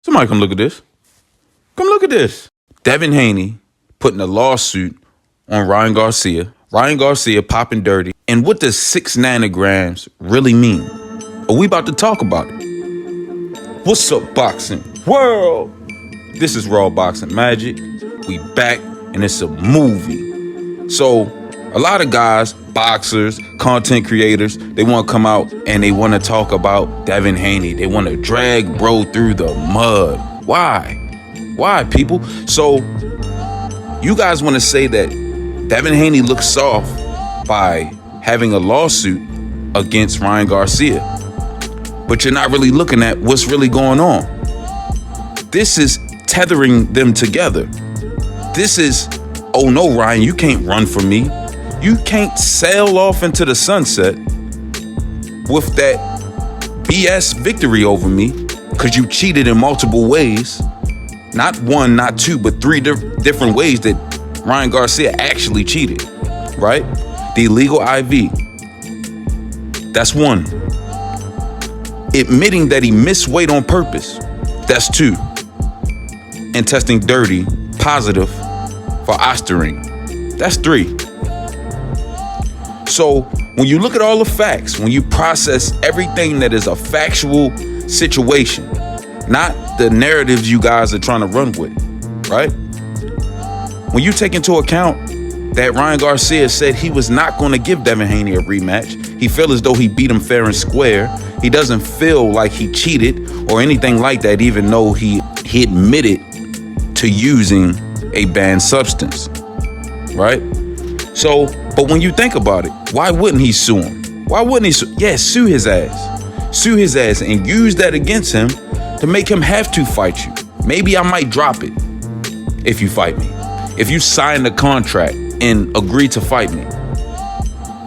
Somebody come look at this. Come look at this. Devin Haney putting a lawsuit on Ryan Garcia. Ryan Garcia popping dirty. And what does 6 nanograms really mean? Are we about to talk about it? What's up, boxing world? This is Raw Boxing Magic. We back, and it's a movie. So a lot of guys, boxers, content creators, they want to come out and they want to talk about Devin Haney. They want to drag bro through the mud. Why? Why, people? So you guys want to say that Devin Haney looks soft by having a lawsuit against Ryan Garcia, but you're not really looking at what's really going on. This is tethering them together. This is, oh no, Ryan, you can't run from me. You can't sail off into the sunset with that BS victory over me because you cheated in multiple ways. Not one, not two, but 3 different ways that Ryan Garcia actually cheated, right? The illegal IV. That's 1. Admitting that he missed weight on purpose. That's 2. And testing dirty, positive for Ostarine. That's 3. So when you look at all the facts, when you process everything that is a factual situation, not the narratives you guys are trying to run with, right? When you take into account that Ryan Garcia said he was not going to give Devin Haney a rematch, he felt as though he beat him fair and square. He doesn't feel like he cheated or anything like that, even though he admitted to using a banned substance, right? So, but when you think about it, why wouldn't he sue him? Why wouldn't he sue? Yeah, sue his ass. Sue his ass and use that against him to make him have to fight you. Maybe I might drop it if you fight me. If you sign the contract and agree to fight me,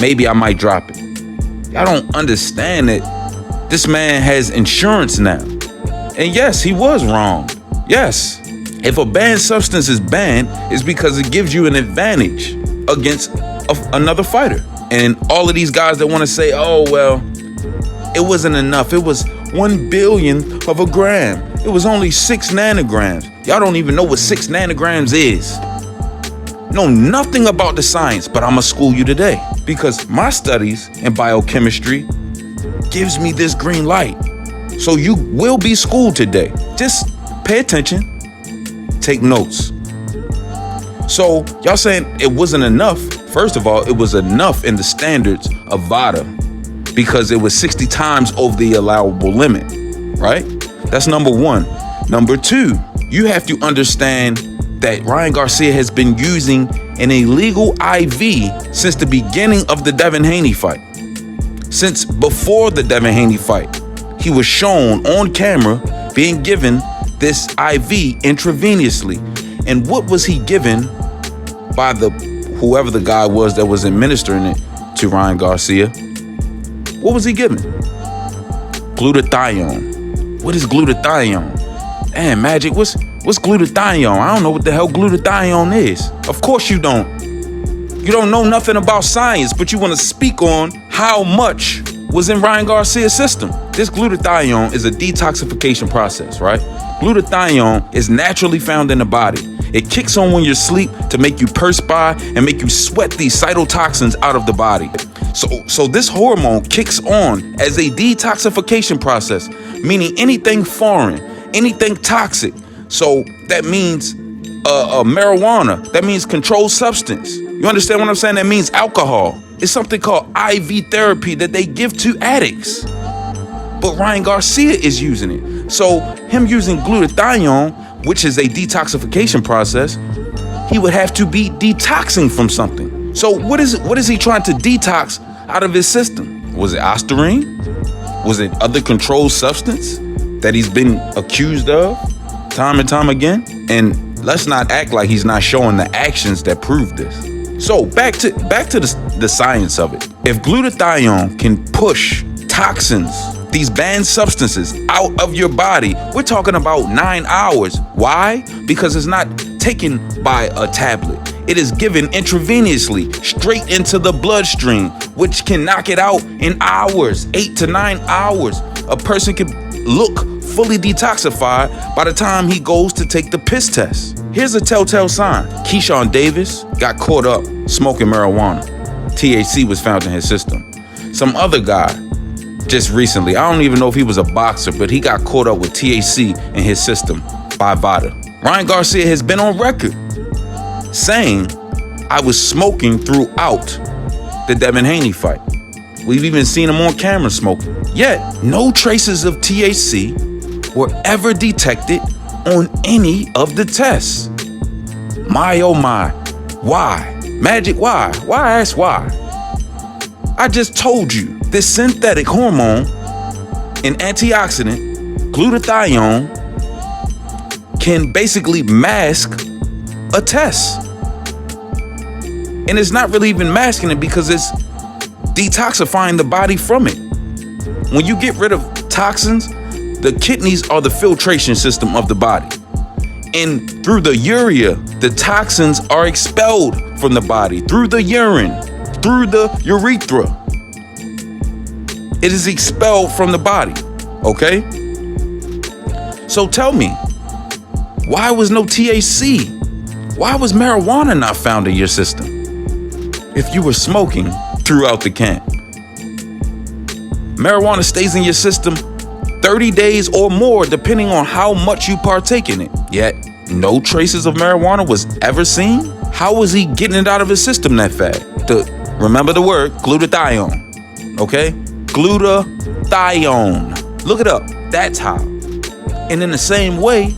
maybe I might drop it. I don't understand that this man has insurance now. And yes, he was wrong. Yes. If a banned substance is banned, it's because it gives you an advantage against another fighter. And all of these guys that want to say, oh, well, it wasn't enough. It was 1 billionth of a gram. It was only 6 nanograms. Y'all don't even know what 6 nanograms is. Know nothing about the science, but I'm gonna school you today because my studies in biochemistry gives me this green light. So you will be schooled today. Just pay attention, take notes. So y'all saying it wasn't enough. First of all, it was enough in the standards of VADA because it was 60 times over the allowable limit, right? That's number 1. Number 2, you have to understand that Ryan Garcia has been using an illegal IV since the beginning of the Devin Haney fight. Since before the Devin Haney fight, he was shown on camera being given this IV intravenously. And what was he given by whoever the guy was that was administering it to Ryan Garcia? What was he given? Glutathione. What is glutathione? Damn, Magic, what's glutathione? I don't know what the hell glutathione is. Of course you don't. You don't know nothing about science, but you want to speak on how much was in Ryan Garcia's system. This glutathione is a detoxification process, right? Glutathione is naturally found in the body. It kicks on when you sleep to make you perspire and make you sweat these cytotoxins out of the body. So this hormone kicks on as a detoxification process, meaning anything foreign, anything toxic. So that means marijuana. That means controlled substance. You understand what I'm saying? That means alcohol. It's something called IV therapy that they give to addicts. But Ryan Garcia is using it. So him using glutathione, which is a detoxification process, he would have to be detoxing from something. So what is he trying to detox out of his system? Was it Ostarine? Was it other controlled substance that he's been accused of time and time again? And let's not act like he's not showing the actions that prove this. So back to the science of it. If glutathione can push toxins, these banned substances out of your body, we're talking about 9 hours. Why? Because it's not taken by a tablet. It is given intravenously straight into the bloodstream, which can knock it out in hours, 8 to 9 hours. A person could look fully detoxified by the time he goes to take the piss test. Here's a telltale sign. Keyshawn Davis got caught up smoking marijuana. THC was found in his system. Some other guy, just recently, I don't even know if he was a boxer, but he got caught up with THC in his system by VADA. Ryan Garcia has been on record saying, I was smoking throughout the Devin Haney fight. We've even seen him on camera smoking. Yet, no traces of THC were ever detected on any of the tests. My oh my, why? Magic, why? Why ask why? I just told you, this synthetic hormone and antioxidant, glutathione, can basically mask a test. And it's not really even masking it because it's detoxifying the body from it. When you get rid of toxins, the kidneys are the filtration system of the body. And through the urea, the toxins are expelled from the body, through the urine, through the urethra. It is expelled from the body, okay? So tell me, why was no THC? Why was marijuana not found in your system if you were smoking throughout the camp? Marijuana stays in your system 30 days or more, depending on how much you partake in it. Yet, no traces of marijuana was ever seen? How was he getting it out of his system that fast? Remember the word, glutathione, okay? Glutathione. Look it up. That's how. And in the same way,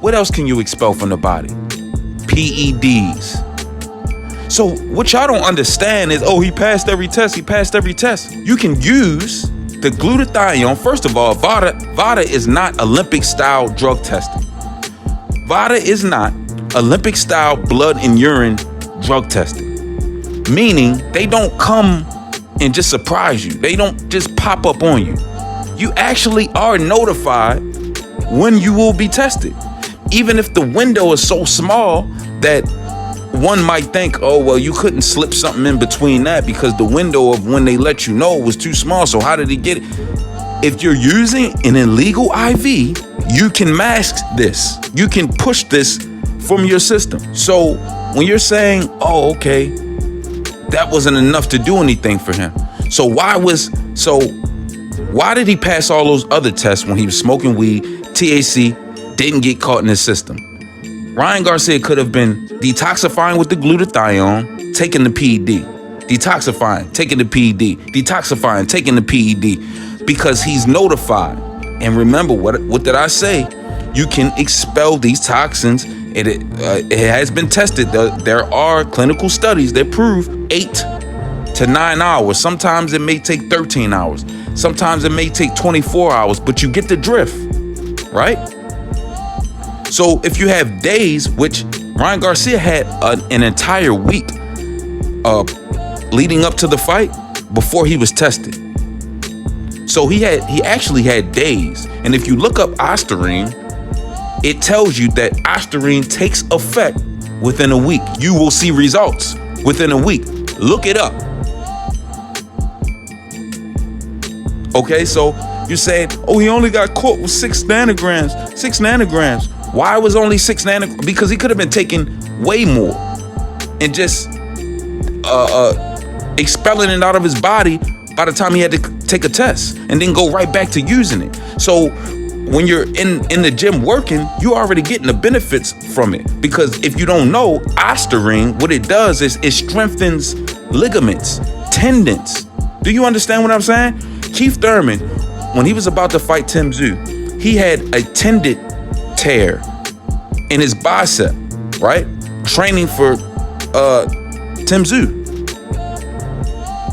what else can you expel from the body? PEDs. So what y'all don't understand is, he passed every test. He passed every test. You can use the glutathione. First of all, VADA is not Olympic-style drug testing. VADA is not Olympic-style blood and urine drug testing. Meaning, they don't come and just surprise you. They don't just pop up on you. You actually are notified when you will be tested. Even if the window is so small that one might think, you couldn't slip something in between that because the window of when they let you know was too small. So how did he get it? If you're using an illegal IV, you can mask this. You can push this from your system. So when you're saying, that wasn't enough to do anything for him. So why did he pass all those other tests when he was smoking weed, THC, didn't get caught in his system? Ryan Garcia could have been detoxifying with the glutathione, taking the PED. Detoxifying, taking the PED. Detoxifying, taking the PED. Because he's notified. And remember, what did I say? You can expel these toxins. It has been tested. There are clinical studies that prove 8 to 9 hours. Sometimes it may take 13 hours. Sometimes it may take 24 hours. But you get the drift, right? So if you have days, which Ryan Garcia had an entire week leading up to the fight before he was tested. So he actually had days. And if you look up Ostarine, it tells you that Ostarine takes effect within a week. You will see results within a week. Look it up. Okay, so you're saying, he only got caught with 6 nanograms. 6 nanograms. Why was only 6 nanograms? Because he could have been taking way more and just expelling it out of his body by the time he had to take a test and then go right back to using it. So when you're in the gym working, you're already getting the benefits from it. Because if you don't know, Ostarine, what it does is it strengthens ligaments, tendons. Do you understand what I'm saying? Keith Thurman, when he was about to fight Tim Tszyu, he had a tendon tear in his bicep, right? Training for Tim Tszyu.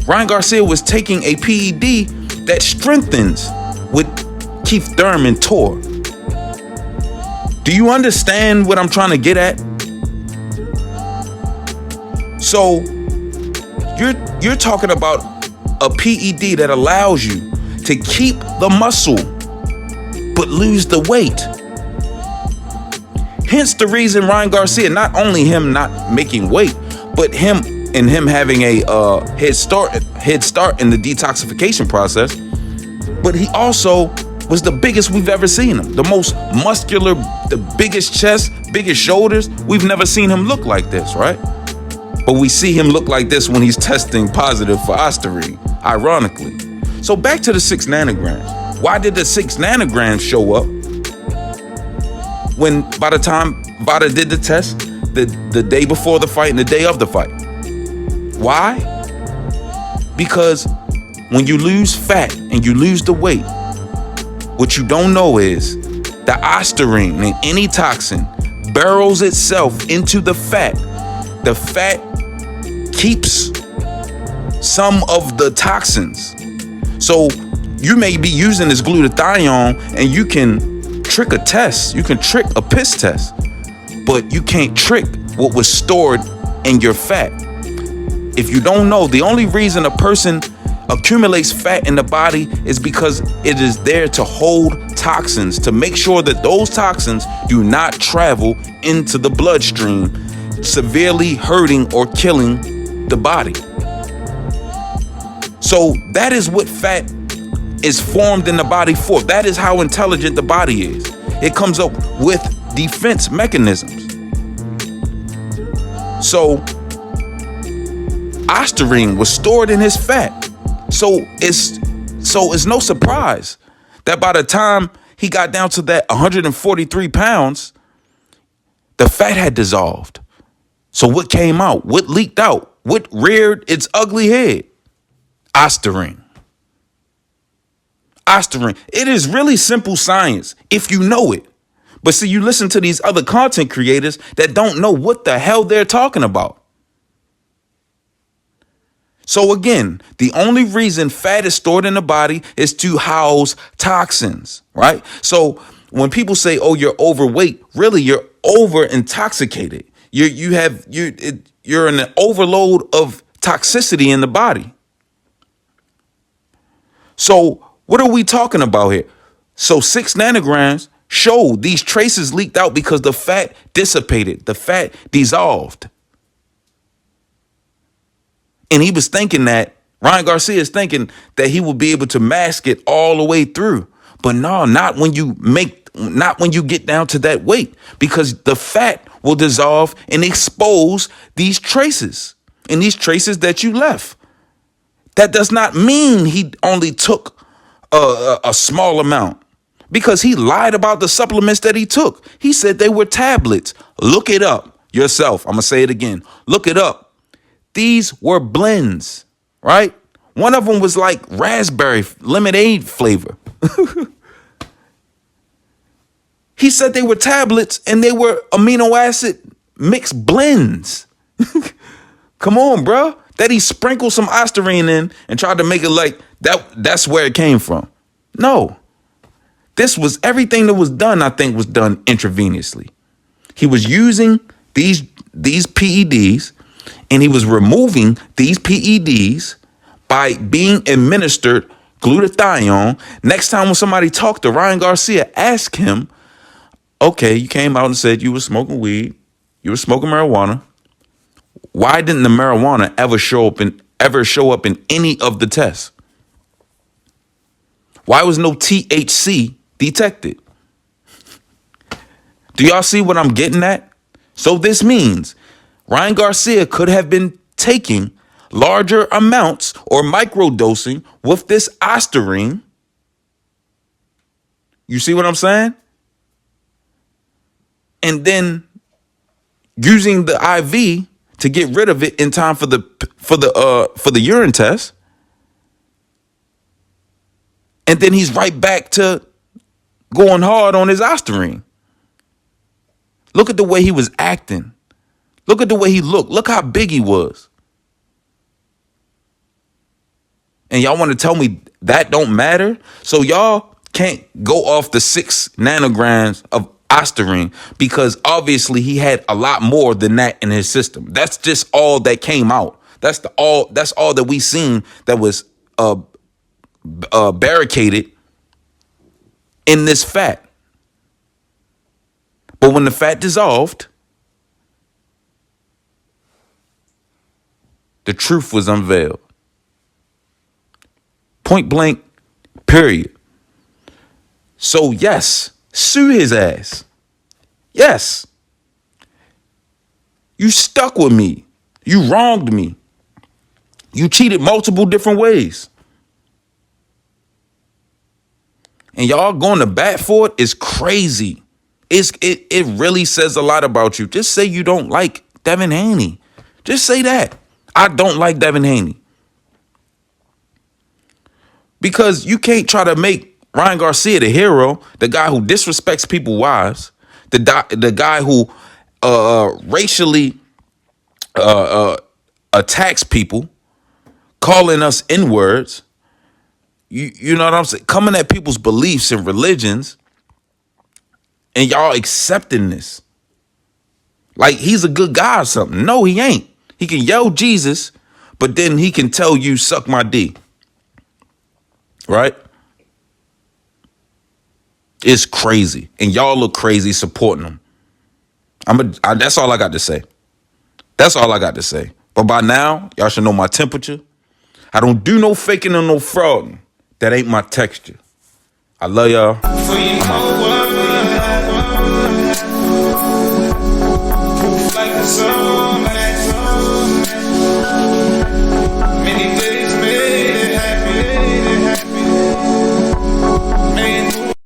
Ryan Garcia was taking a PED that strengthens what Keith Thurman tore. Do you understand what I'm trying to get at? So you're talking about a PED that allows you to keep the muscle but lose the weight. Hence the reason Ryan Garcia, not only him not making weight, but him having a head start in the detoxification process, but he also was the biggest we've ever seen him. The most muscular, the biggest chest, biggest shoulders. We've never seen him look like this, right? But we see him look like this when he's testing positive for ostarine, ironically. So back to the 6 nanograms. Why did the 6 nanograms show up when by the time Vada did the test, the day before the fight and the day of the fight? Why? Because when you lose fat and you lose the weight, what you don't know is the ostarine in any toxin burrows itself into the fat. The fat keeps some of the toxins. So you may be using this glutathione and you can trick a test. You can trick a piss test, but you can't trick what was stored in your fat. If you don't know, the only reason a person accumulates fat in the body is because it is there to hold toxins, to make sure that those toxins do not travel into the bloodstream, severely hurting or killing the body. So that is what fat is formed in the body for. That is how intelligent the body is. It comes up with defense mechanisms. So ostarine was stored in his fat. So it's no surprise that by the time he got down to that 143 pounds, the fat had dissolved. So what came out? What leaked out? What reared its ugly head? Ostarine. Ostarine. It is really simple science if you know it. But see, you listen to these other content creators that don't know what the hell they're talking about. So again, the only reason fat is stored in the body is to house toxins, right? So when people say, "Oh, you're overweight," really, you're over intoxicated. You're in an overload of toxicity in the body. So what are we talking about here? So 6 nanograms showed these traces leaked out because the fat dissipated, the fat dissolved. And he was thinking that, Ryan Garcia is thinking that he will be able to mask it all the way through. But no, not when you get down to that weight, because the fat will dissolve and expose these traces and these traces that you left. That does not mean he only took a small amount, because he lied about the supplements that he took. He said they were tablets. Look it up yourself. I'm going to say it again. Look it up. These were blends, right? One of them was like raspberry lemonade flavor. He said they were tablets and they were amino acid mixed blends. Come on, bro. That he sprinkled some ostarine in and tried to make it like that's where it came from. No. This was everything that was done, I think, was done intravenously. He was using these PEDs, and he was removing these PEDs by being administered glutathione. Next time when somebody talked to Ryan Garcia, ask him, okay, you came out and said you were smoking weed, you were smoking marijuana. Why didn't the marijuana ever show up in any of the tests? Why was no THC detected? Do y'all see what I'm getting at? So this means Ryan Garcia could have been taking larger amounts or microdosing with this ostarine. You see what I'm saying? And then using the IV to get rid of it in time for the urine test. And then he's right back to going hard on his ostarine. Look at the way he was acting. Look at the way he looked. Look how big he was. And y'all want to tell me that don't matter? So y'all can't go off the 6 nanograms of ostarine, because obviously he had a lot more than that in his system. That's just all that came out. That's all that we seen that was barricaded in this fat. But when the fat dissolved, the truth was unveiled. Point blank, period. So yes, sue his ass. Yes. You stuck with me. You wronged me. You cheated multiple different ways. And y'all going to bat for it is crazy. It really says a lot about you. Just say you don't like Devin Haney. Just say that. I don't like Devin Haney. Because you can't try to make Ryan Garcia the hero, the guy who disrespects people's wives, the guy who racially attacks people, calling us N-words. You know what I'm saying? Coming at people's beliefs and religions, and y'all accepting this. Like he's a good guy or something. No, he ain't. He can yell Jesus, but then he can tell you, suck my D. Right? It's crazy. And y'all look crazy supporting him. That's all I got to say. That's all I got to say. But by now, y'all should know my temperature. I don't do no faking or no frauding. That ain't my texture. I love y'all.